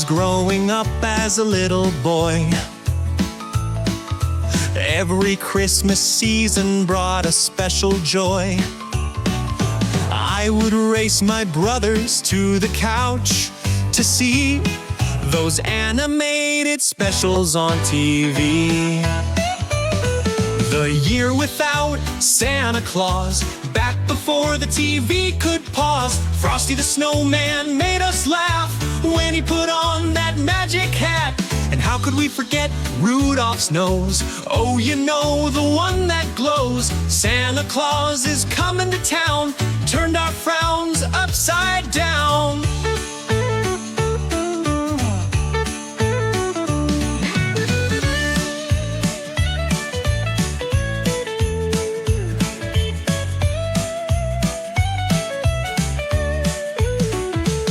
growing up as a little boy, every Christmas season brought a special joy. I would race my brothers to the couch to see those animated specials on TV. The year without Santa Claus, back before the TV could pause, Frosty the Snowman made us laugh when he put on that magic hat. And how could we forget Rudolph's nose? Oh, you know, the one that glows. Santa Claus is coming to town, turned our frowns upside down.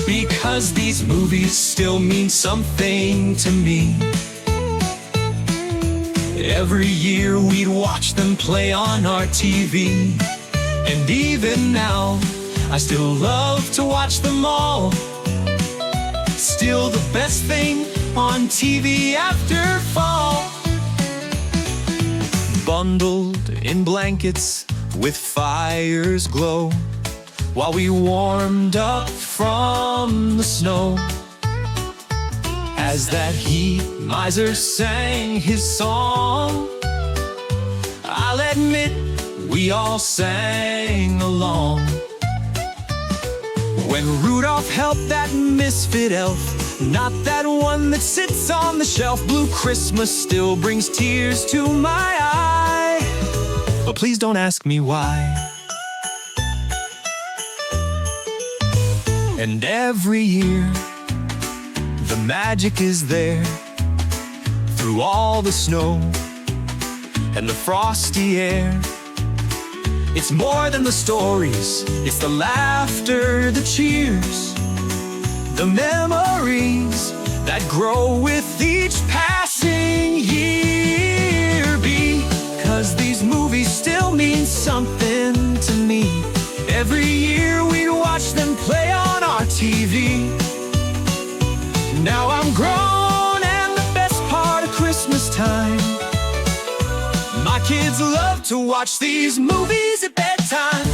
Because these movies still mean something to me. Every year we'd watch them play on our TV. And even now, I still love to watch them all. Still the best thing on TV after fall. Bundled in blankets with fire's glow, while we warmed up from the snow, as that heat miser sang his song, I'll admit we all sang along. When Rudolph helped that misfit elf, not that one that sits on the shelf, Blue Christmas still brings tears to my eye. But please don't ask me why. And every year, the magic is there, through all the snow and the frosty air. It's more than the stories, it's the laughter, the cheers, the memories that grow with each passing year. Because these movies still mean something to me. Every year we watch them play on our TV. Now I'm grown, and the best part of Christmas time, my kids love to watch these movies at bedtime.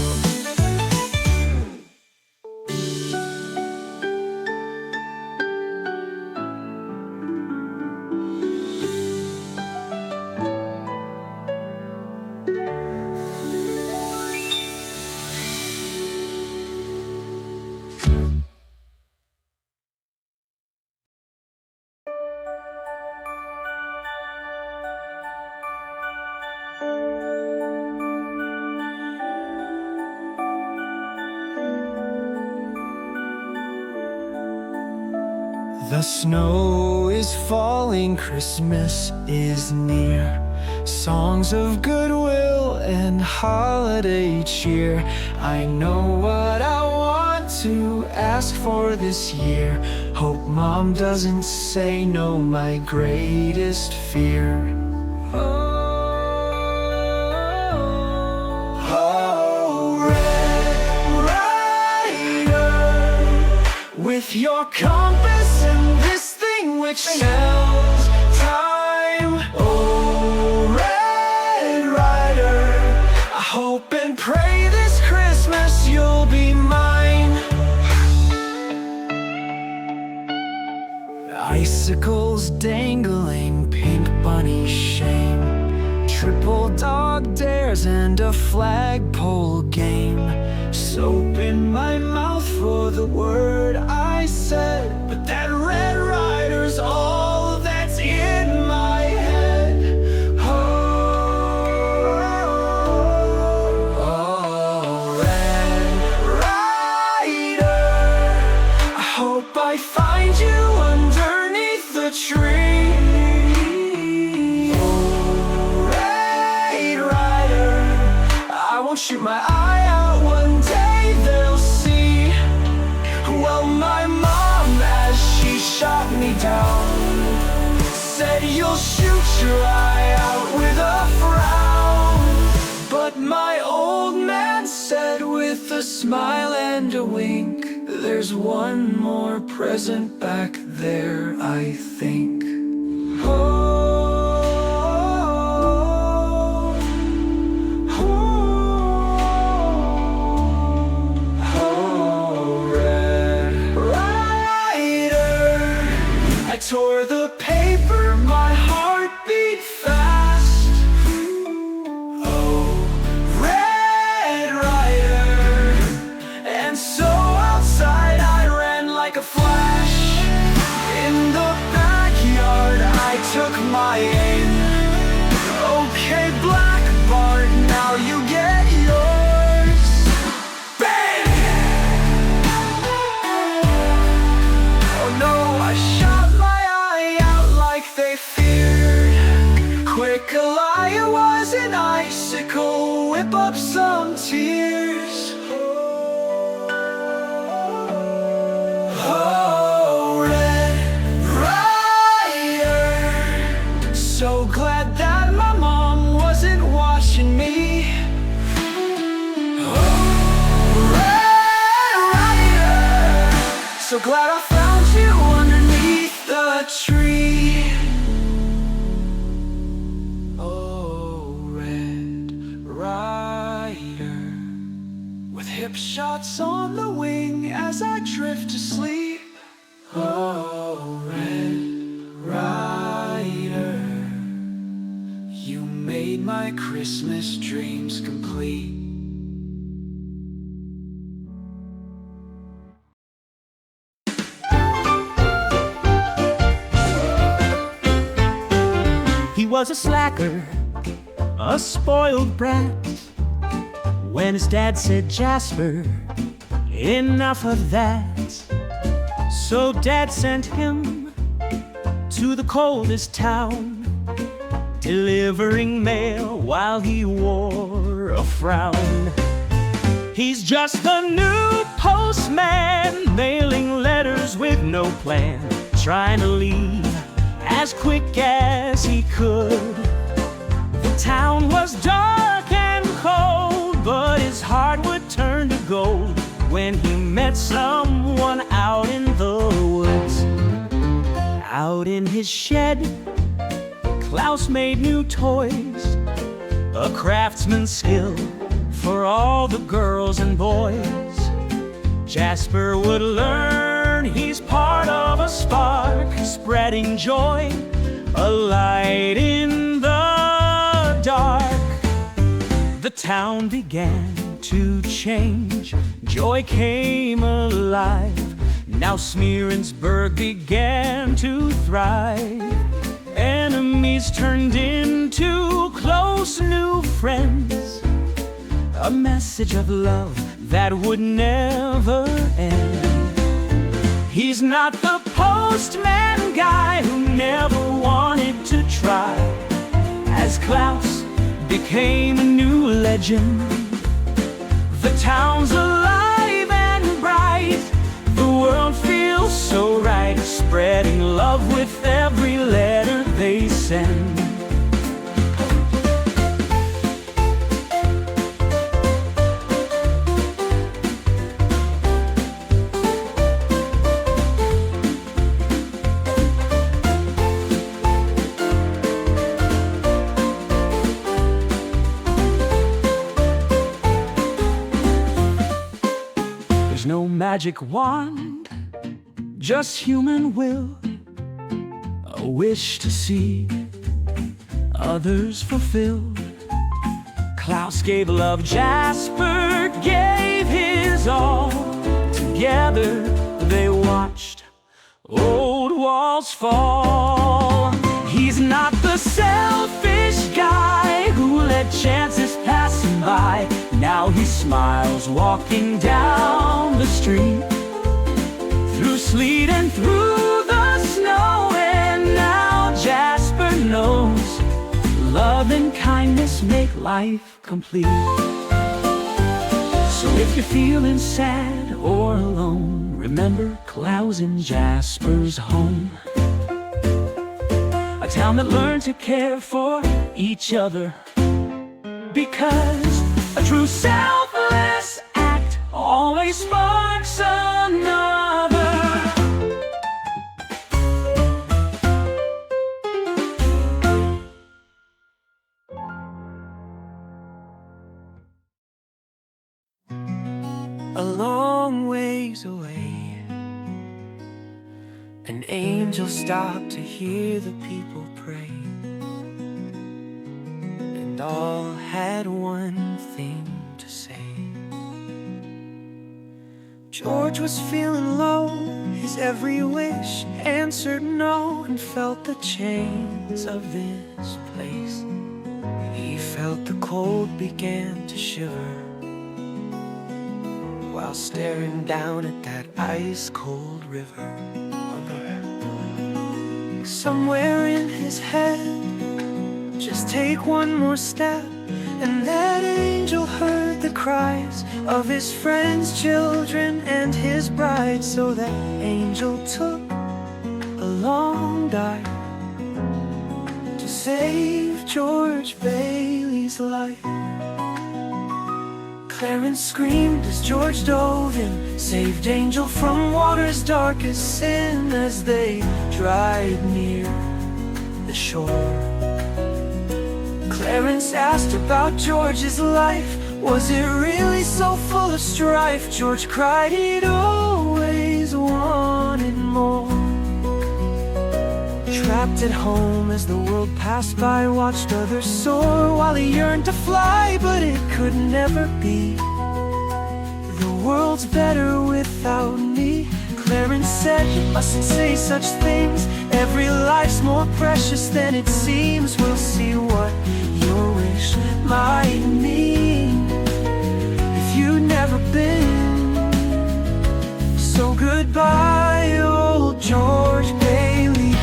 The snow is falling, Christmas is near. Songs of goodwill and holiday cheer. I know what I want to ask for this year. Hope Mom doesn't say no, my greatest fear. Oh, Red Ryder, with your compass and this thing which tells time. Oh, Red Ryder, I hope and pray this Christmas you'll be mine. Icicles dangling, pink bunny shame, triple dog dares and a flagpole game. Soap in my mouth for the word I said, but that Red Ryder's all that's in my head. Oh, Red Ryder, I hope I find you underneath the tree. Oh, Red Ryder, I won't shoot my eye out, one day they'll see. Well, my mom, as she shot me down, said you'll shoot your eye out with a frown. But my old man said with a smile and a wink There's one more present back there, I think. Oh, Red Ryder. I tore the paper, my heart beat fast. Oh, Red Ryder. And so outside I ran like a flash. In the backyard I took my aim. Okay, Black Bart, now you get yours. Bang! Oh no, I shot my eye out like they feared. Quick, Elia was an icicle, whip up some tears. Oh, Red Ryder. So glad that my mom wasn't watching me. Oh, Red Ryder. So glad I found you underneath the tree. Oh, Red Ryder. With hip shots on the wing as I drift to sleep. Oh, Red Ryder. You made my Christmas dreams complete. He was a slacker, a spoiled brat. When his dad said, "Jasper, enough of that," so Dad sent him to the coldest town, delivering mail while he wore a frown. He's just a new postman, mailing letters with no plan, trying to leave as quick as he could. The town was dark and cold, but his heart would turn to gold when he met someone out in the woods. Out in his shed, Klaus made new toys, a craftsman's skill for all the girls and boys. Jasper would learn he's part of a spark, spreading joy, a light in the dark. The town began to change, joy came alive. Now Smearensburg began to thrive. Enemies turned into close new friends, a message of love that would never end. He's not the postman guy who never wanted to try, as Klaus became a new legend. The town's alive and bright, the world feels so right, spreading love with every letter they send. There's no magic wand, just human will, a wish to see others fulfilled. Klaus gave love, Jasper gave his all. Together they watched old walls fall. He's not the selfish guy who let chances pass him by. Now he smiles walking down the street, through sleet and through the snow. And now Jasper knows love and kindness make life complete. So if you're feeling sad or alone, remember Klaus and Jasper's home, a town that learned to care for each other. Because a true selfless act always play sparks another. A long ways away, an angel stopped to hear the people pray, and all had one thing to say. George was feeling low, his every wish answered no, and felt the chains of this place. He felt the cold began to shiver while staring down at that ice-cold river. Somewhere in his head, just take one more step, and that angel heard the cries of his friends, children, and his bride. So that angel took a long dive to save George Bailey's life. Clarence screamed as George dove in, saved Angel from water's darkest sin as they dried near the shore. Clarence asked about George's life. Was it really so full of strife? George cried he'd always wanted more. Trapped at home as the world passed by, watched others soar while he yearned to fly, but it could never be. The world's better without me. Clarence said, you mustn't say such things. Every life's more precious than it seems. We'll see what your wish might mean if you'd never been. So goodbye, old George Bailey.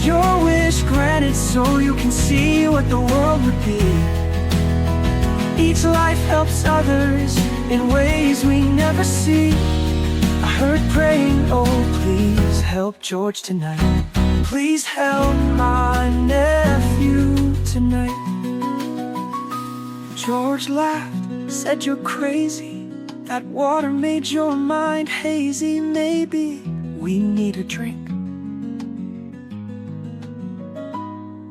Your wish granted so you can see what the world would be. Each life helps others in ways we never see. I heard praying, oh please help George tonight. Please help my nephew tonight. George laughed, said you're crazy. That water made your mind hazy. Maybe we need a drink.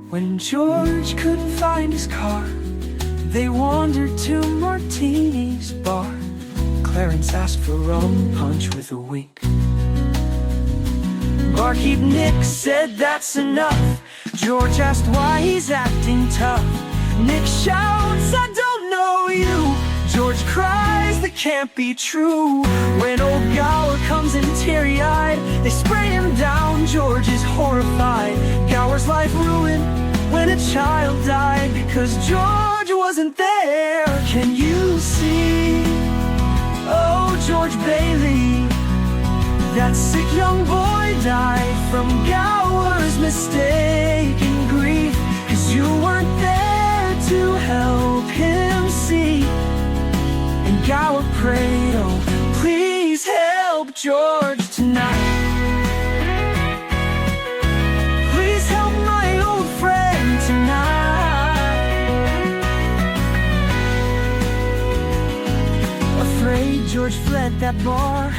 When George couldn't find his car, they wandered to Martini's bar. Clarence asked for rum punch with a wink. Barkeep Nick said that's enough. George asked why he's acting tough. Nick shouts, I don't know you. George cries, that can't be true. When old Gower comes in teary-eyed, they spray him down. George is horrified. Gower's life ruined when a child died because George wasn't there. Can you see? Oh, George Bailey, that sick young boy died from Gower's mistaken grief. 'Cause you weren't there to help him see. And Gower prayed, oh, please help George tonight. Please help my old friend tonight. Afraid George fled that bar,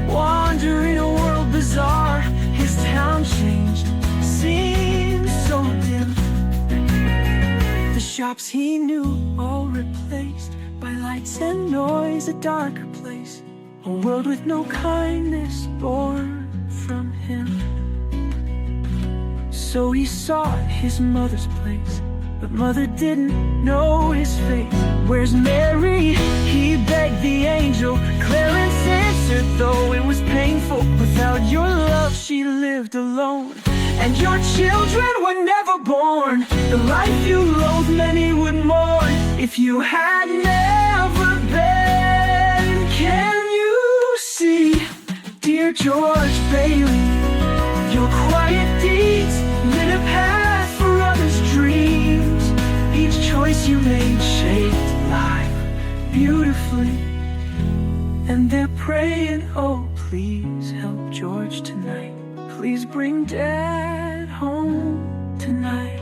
wandering a world bizarre. His town changed, seemed so dim. The shops he knew all replaced by lights and noise, a darker place. A world with no kindness born from him. So he sought his mother's place, but mother didn't know his fate. Where's Mary? He begged the angel. Clarence answered, though it was painful. Without your love she lived alone, and your children were never born. The life you loathe many would mourn if you had never been. Can you see, dear George Bailey, your quiet deeds lit a path for others' dreams. Each choice you made shaped life beautifully. And they're praying, oh please help George tonight. Please bring Dad home tonight.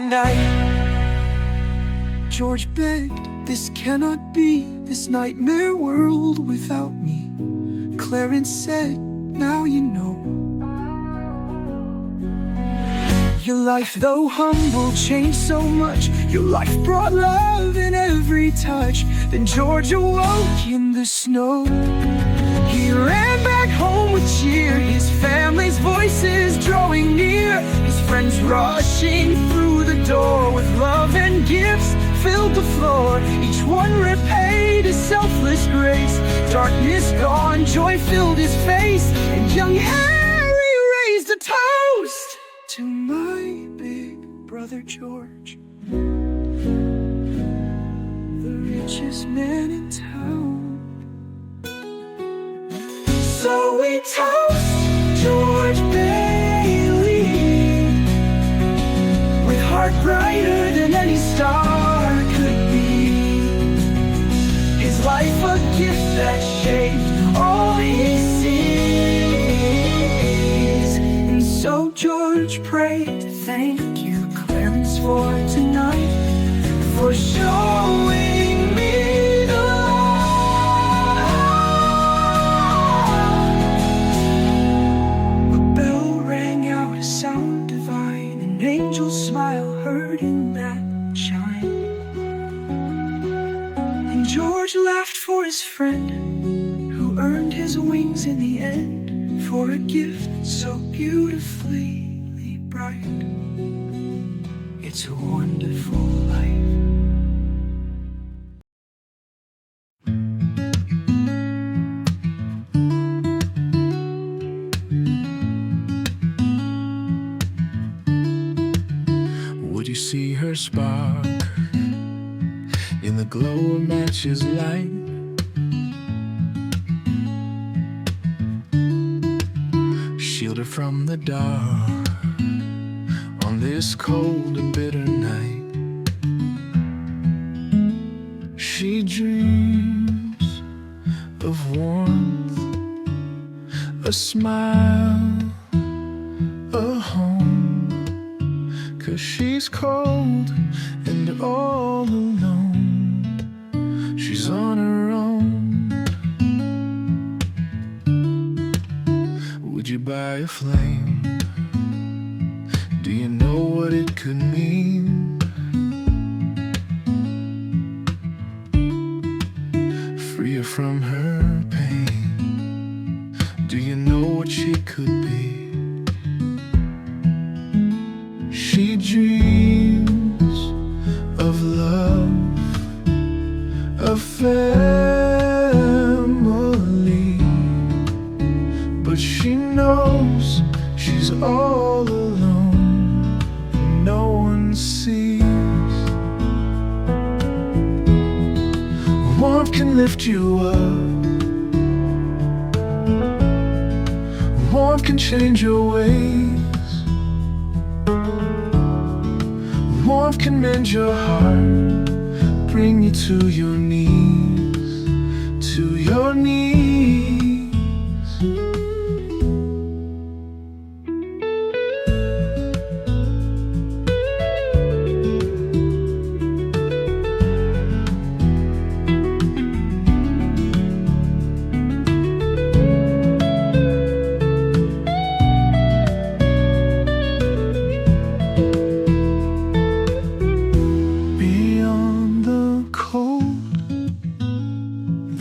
night. George begged, this cannot be, this nightmare world without me. Clarence said, now you know. Your life, though humble, changed so much. Your life brought love in every touch. Then George awoke in the snow. He ran back home with cheer, his family's voices drawing near, his friends rushing through the door with love and gifts filled the floor. Each one repaid a selfless grace. Darkness gone, joy filled his face, and young Harry raised a toast to my big brother George, the richest man in town. So we toast George Bailey, with heart brighter than any star could be. His life a gift that shaped all he sees. And so George prayed, thank you, Clarence, for tonight, for showing me the light. A bell rang out, a sound divine, an angel's smile heard in that chime. And George laughed for his friend, who earned his wings in the end, for a gift so beautifully bright. It's a wonderful life. Would you see her spark in the glow of matches light? Shield her from the dark on this cold and bitter night. She dreams of warmth, a smile, a home, 'cause she's cold and all alone. She's on her own. Would you buy a flame? Do you know what it could mean? Free her from her pain. Do you know what she could be? She dreams of love, of family, but she knows she's all alone. No one sees. Warmth can lift you up. Warmth can change your ways. Warmth can mend your heart, bring you to your knees, to your knees.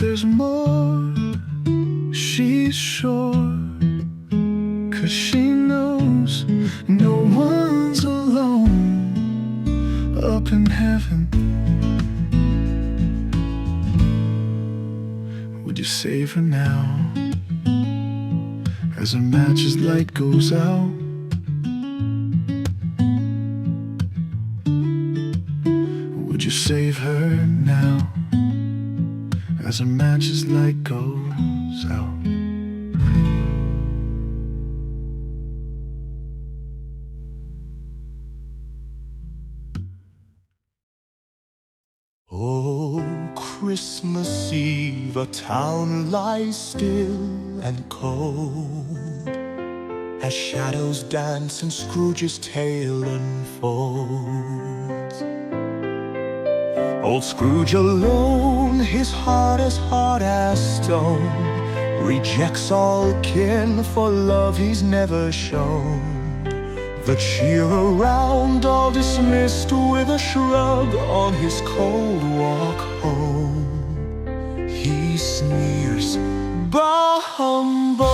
There's more, she's sure, 'cause she knows no one's alone up in heaven. Would you save her now, as her match's light goes out? Would you save her now, as her match's light goes out? Oh, Christmas Eve, a town lies still and cold. as shadows dance and Scrooge's tale unfolds. Old Scrooge alone, his heart as hard as stone, rejects all kin for love he's never shown. The cheer around all dismissed with a shrug on his cold walk home. He sneers, "Bah humbug!"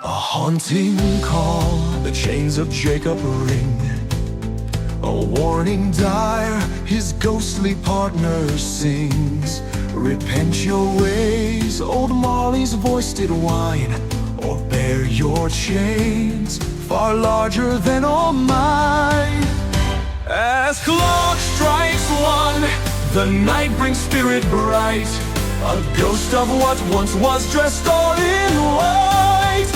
A haunting call, the chains of Jacob ring. A warning dire, his ghostly partner sings. Repent your ways, old Molly's voice did whine, or bear your chains, far larger than all mine. As clock strikes one, the night brings spirit bright, a ghost of what once was dressed all in white.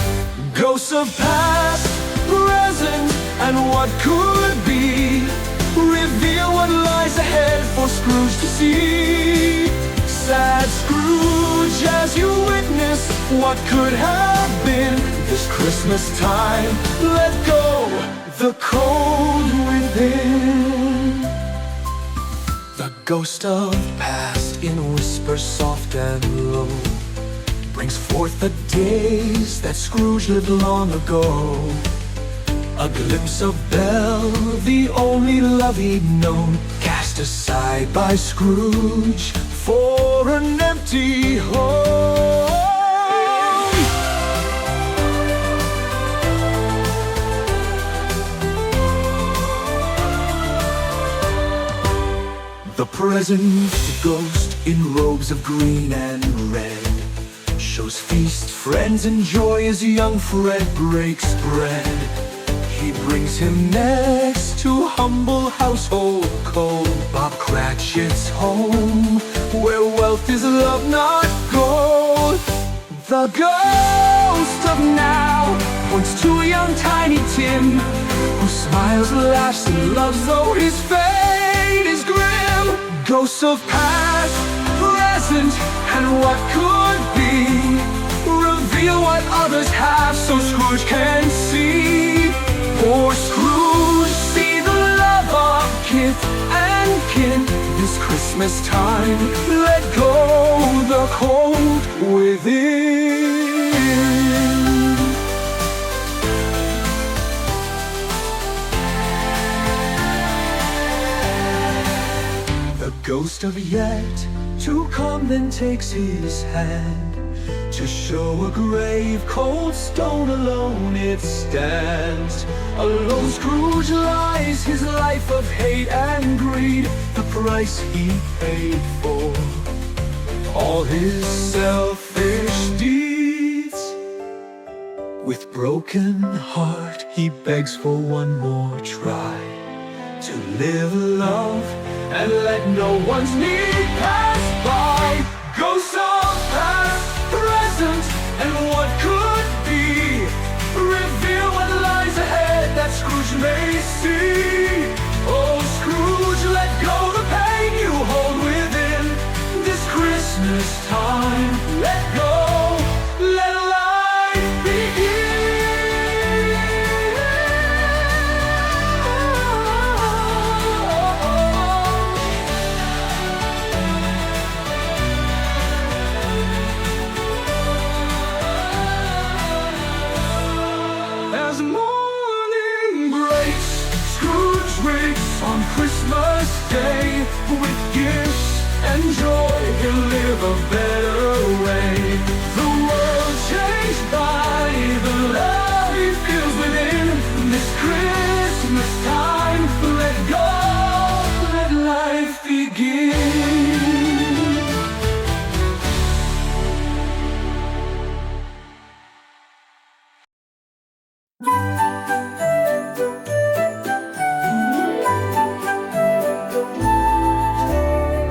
Ghosts of past, present, and what could be, reveal what lies ahead for Scrooge to see. Sad Scrooge, as you witness what could have been this Christmas time, let go the cold within. The ghost of past, in whispers soft and low, brings forth the days that Scrooge lived long ago. A glimpse of Belle, the only love he'd known, cast aside by Scrooge for an empty home. The present ghost in robes of green and red shows feast, friends, and joy as young Fred breaks bread. He brings him next to humble household cold Bob Cratchit's home, where wealth is love, not gold. The ghost of now points to young Tiny Tim, who smiles, laughs, and loves though his fate is grim. Ghosts of past, present, and what could be, reveal what others have so Scrooge can see. For Scrooge, see the love of kith and kin this Christmas time. Let go the cold within. The ghost of yet to come then takes his hand, to show a grave, cold stone alone it stands. Alone Scrooge lies, his life of hate and greed, the price he paid for all his selfish deeds. With broken heart he begs for one more try, to live, love, and let no one's need pass by. Ghosts of past, present, and what could be, reveal what lies ahead that Scrooge may see. Oh Scrooge, let go the pain you hold within this Christmas time. Let go, let life begin. On Christmas Day, with gifts and joy, he'll live a better way. The world changed by the love he feels within this Christmas time. Let go, let life begin.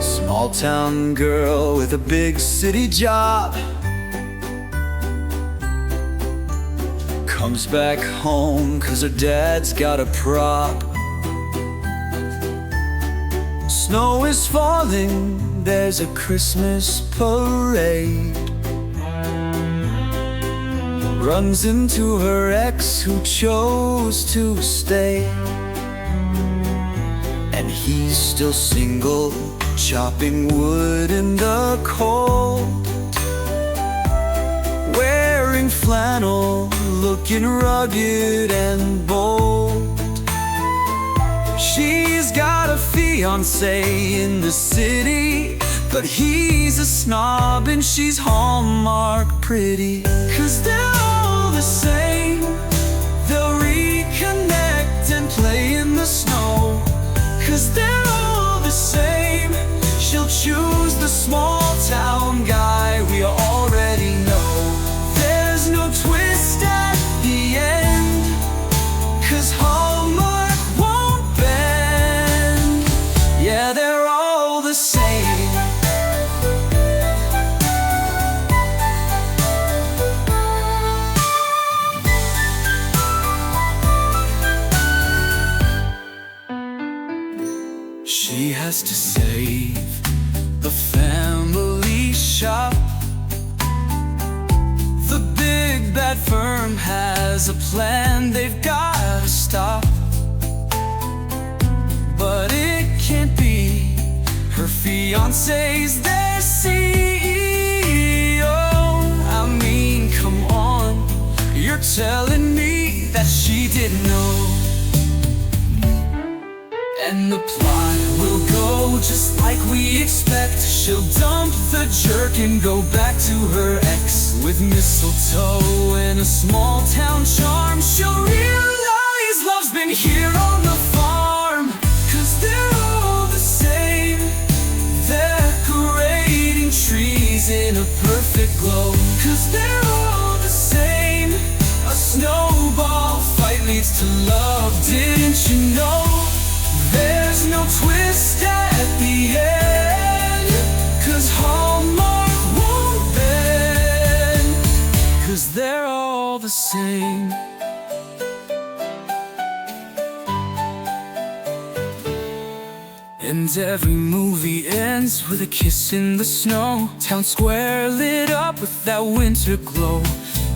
Small-town girl with a big city job comes back home 'cause her dad's got a prop. Snow is falling, there's a Christmas parade. runs into her ex who chose to stay. And he's still single, chopping wood in the cold, wearing flannel, looking rugged and bold. She's got a fiancé in the city, but he's a snob and she's Hallmark pretty. 'Cause they're all the same, they'll reconnect and play in the snow. 'Cause they're all the same, she'll choose the small town guy we already know. There's no twist at the end, 'cause Hallmark won't bend. Yeah, they're all the same. She has to save the family shop. The big bad firm has a plan they've gotta stop. But it can't be, her fiancé's their CEO. I mean, come on, you're telling me that she didn't know. And the plot will go just like we expect. She'll dump the jerk and go back to her ex. With mistletoe and a small town charm, she'll realize love's been here on the farm. 'Cause they're all the same, decorating trees in a perfect glow. 'Cause they're all the same, a snowball fight leads to love, didn't you know? There's no twist at the end, 'cause Hallmark won't bend. 'Cause they're all the same. And every movie ends with a kiss in the snow. Town square lit up with that winter glow.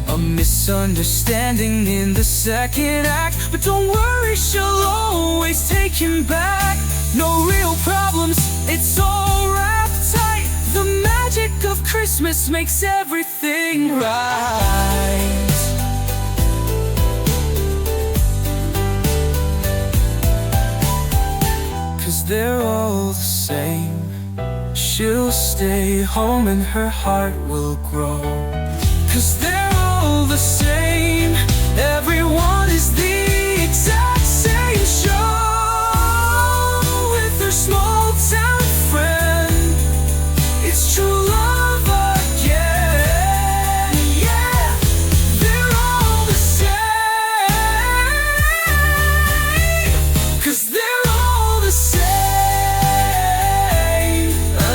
A misunderstanding in the second act, but don't worry, she'll always take him back. No real problems, it's all wrapped tight. The magic of Christmas makes everything right. 'Cause they're all the same, she'll stay home and her heart will grow. 'Cause they're all the same, everyone is the exact same show. With her small town friend, it's true love again. Yeah, they're all the same, 'cause they're all the same.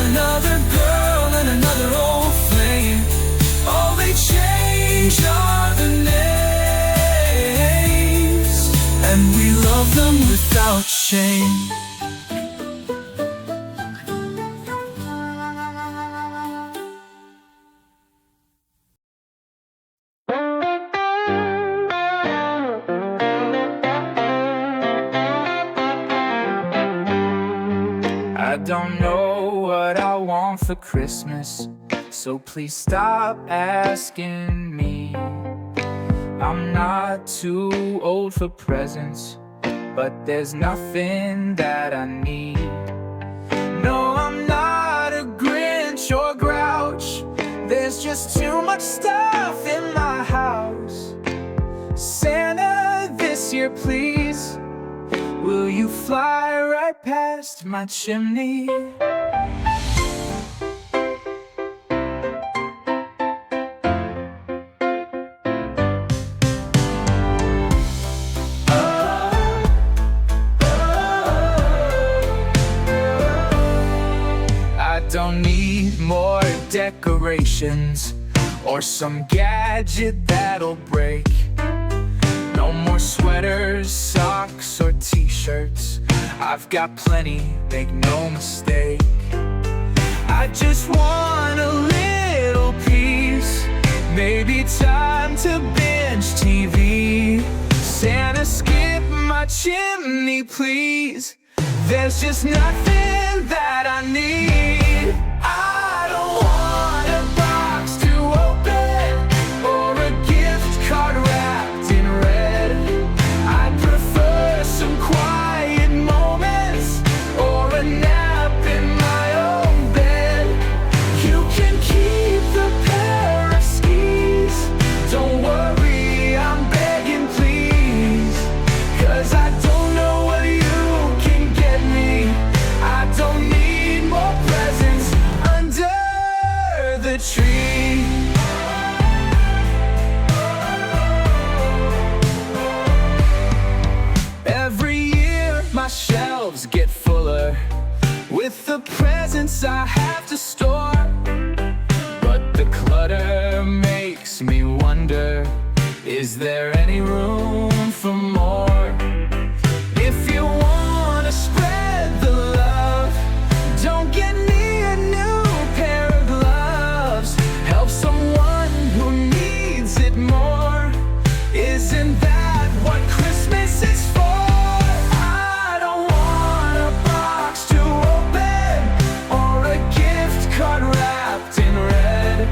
Another girl and another old flame, all they change are the names, and we love them without shame. I don't know what I want for Christmas, so please stop asking me. I'm not too old for presents, but there's nothing that I need. No, I'm not a Grinch or Grouch, there's just too much stuff in my house. Santa, this year please, will you fly right past my chimney? I don't need more decorations or some gadget that'll break. No more sweaters, socks, or t-shirts. I've got plenty, make no mistake. I just want a little peace, Maybe time to binge TV. Santa, skip my chimney, please. There's just nothing that I need. I don't want a box to open or a gift card wrapped in red. I'd prefer some quiet moments or a nap in my own bed. You can keep the pair of skis. Don't worry, I'm begging, please. 'Cause I don't know what you can get me. I don't need more presents under the tree. Every year my shelves get fuller with the presents I have to store. But the clutter makes me wonder, is there any room for more? If you wanna spread the love, don't get me a new pair of gloves. Help someone who needs it more. Isn't that what Christmas is for? I don't want a box to open or a gift card wrapped in red.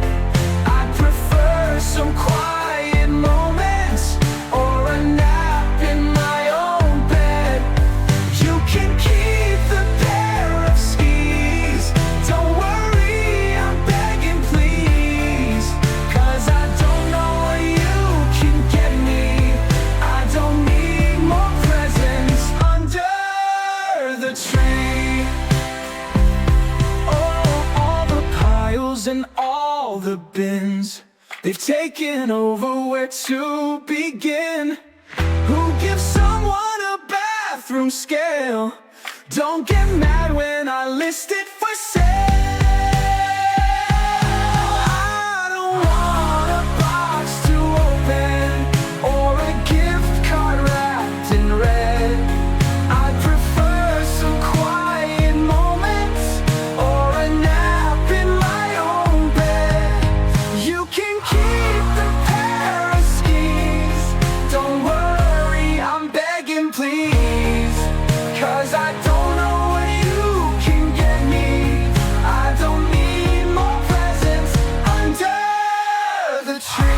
I'd prefer some quiet moments or a nap in my own bed. You can keep the pair of skis. Don't worry, I'm begging, please. 'Cause I don't know what you can get me. I don't need more presents under the tree. Oh, all the piles and all the bins, they've taken over, where to begin? Who gives someone a bathroom scale? Don't get mad when I list it for sale. I don't want a box to open or a gift card wrapped in red. I'd prefer some quiet moments or a nap in my own bed. You can keep the pair of skis. Don't worry, I'm begging, please. 'Cause I don't know what you can get me. I don't need more presents under the tree.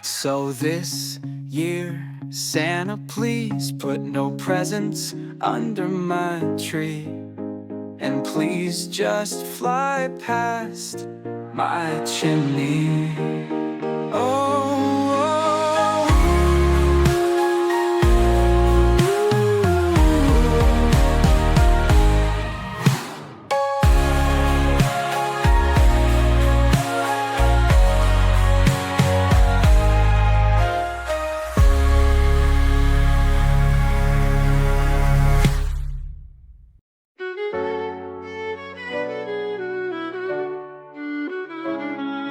So this year, Santa, please put no presents under my tree. And please just fly past my chimney. Oh,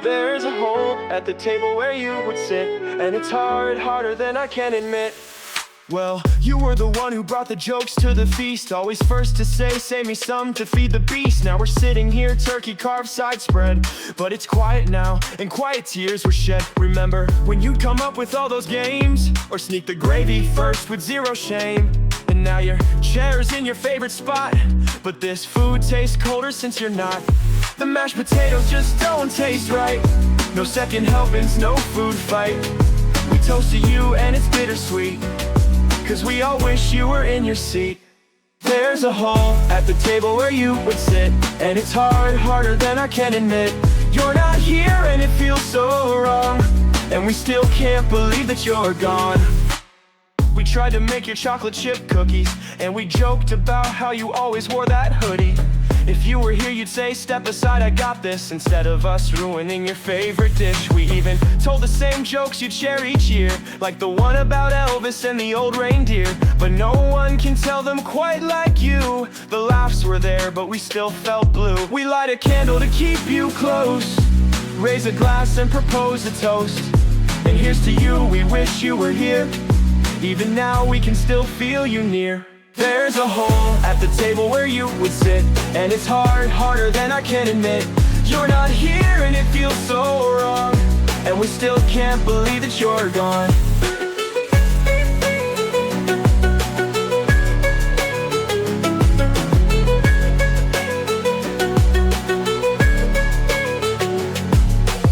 There's a hole at the table where you would sit, and it's harder than I can admit. Well, you were the one who brought the jokes to the feast, always first to say, save me some to feed the beast. Now we're sitting here, turkey carved, side spread, but it's quiet now, and quiet tears were shed. Remember when you'd come up with all those games, or sneak the gravy first with zero shame? And now your chair's in your favorite spot, but this food tastes colder since you're not. The mashed potatoes just don't taste right. No second helpings, no food fight. We toast to you and it's bittersweet, 'cause we all wish you were in your seat. There's a hole at the table where you would sit, and it's harder than I can admit. You're not here and it feels so wrong, and we still can't believe that you're gone. We tried to make your chocolate chip cookies, and we joked about how you always wore that hoodie. If you were here, you'd say, step aside, I got this, instead of us ruining your favorite dish. We even told the same jokes you'd share each year, like the one about Elvis and the old reindeer. But no one can tell them quite like you. The laughs were there, but we still felt blue. We light a candle to keep you close, raise a glass and propose a toast. And here's to you, we wish you were here. Even now we can still feel you near. There's a hole at the table where you would sit, and it's hard, harder than I can admit. You're not here and it feels so wrong, and we still can't believe that you're gone.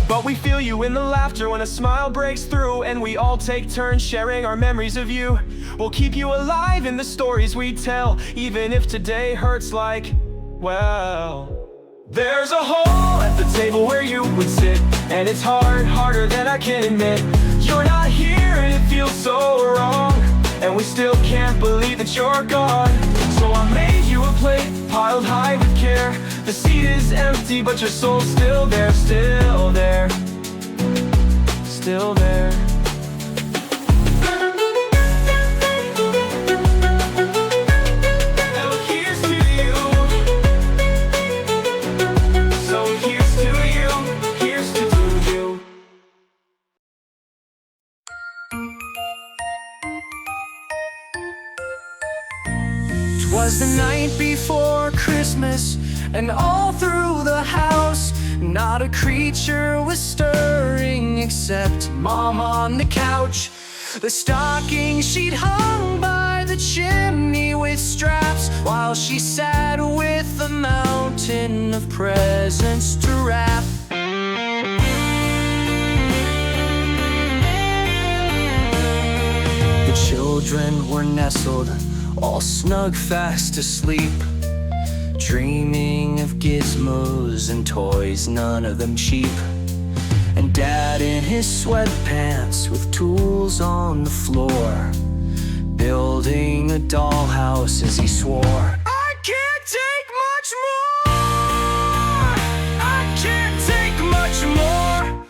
But we feel you in the laughter when a smile breaks through, and we all take turns sharing our memories of you. We'll keep you alive in the stories we tell, even if today hurts like, well. There's a hole at the table where you would sit, and it's hard, harder than I can admit. You're not here and it feels so wrong, and we still can't believe that you're gone. So I made you a plate, piled high with care. The seat is empty, but your soul's still there, still there, still there. Twas the night before Christmas, and all through the house not a creature was stirring except Mom on the couch. The stocking she'd hung by the chimney with straps, while she sat with a mountain of presents to wrap. The children were nestled, all snug fast asleep, dreaming of gizmos and toys, none of them cheap. And Dad in his sweatpants with tools on the floor, building a dollhouse as he swore, I can't take much more, I can't take much more.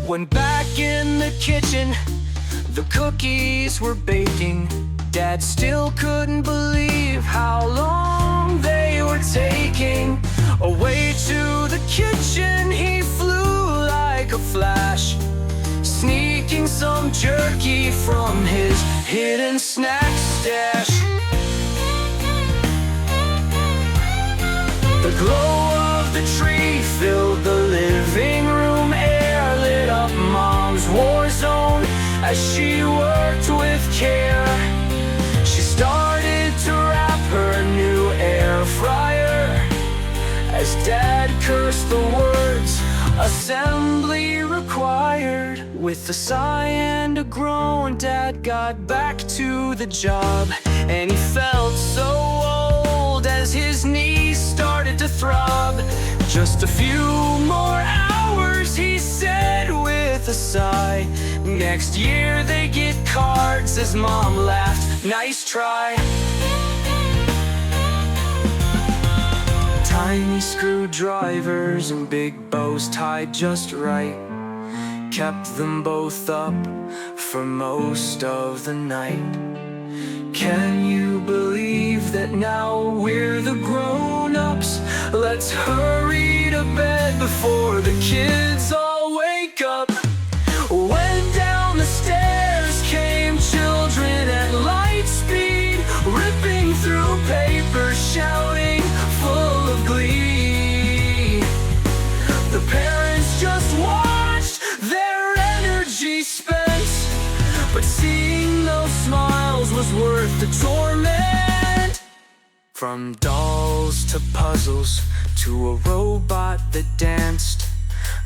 When back in the kitchen, the cookies were baking. Dad still couldn't believe how long they were taking. Away to the kitchen he flew like a flash, sneaking some jerky from his hidden snack stash. The glow of the tree filled the living room air, lit up Mom's war zone as she worked with care. She started to wrap her new air fryer as Dad cursed the words, assembly required. With a sigh and a groan, Dad got back to the job, and he felt so old as his knees started to throb. Just a few more hours, he said with a sigh. Next year they get cards, as Mom laughed, nice try. Tiny screwdrivers and big bows tied just right kept them both up for most of the night. Can you believe that now we're the grown-ups? Let's hurry to bed before the kids all wake up. When down the stairs came children at light speed, ripping through paper, shouting, full of glee. The parents just watched their energy spent, but seeing those smiles was worth the torment. From dolls to puzzles to a robot that danced,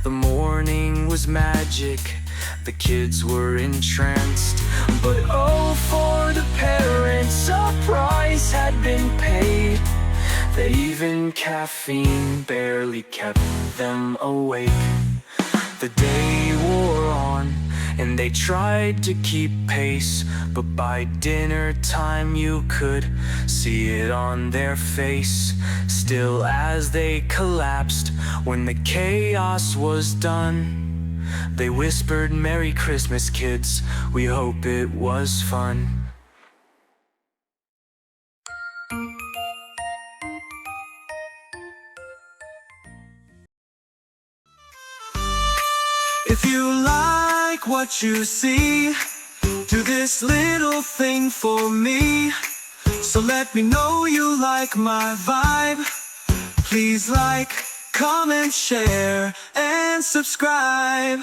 the morning was magic, the kids were entranced. But oh, for the parents, a price had been paid, that even caffeine barely kept them awake. The day wore on, and they tried to keep pace, but by dinner time you could see it on their face. Still as they collapsed, when the chaos was done, they whispered, Merry Christmas, kids, we hope it was fun. If you like like what you see. Do this little thing for me. So let me know you like my vibe. Please like, comment, share, and subscribe.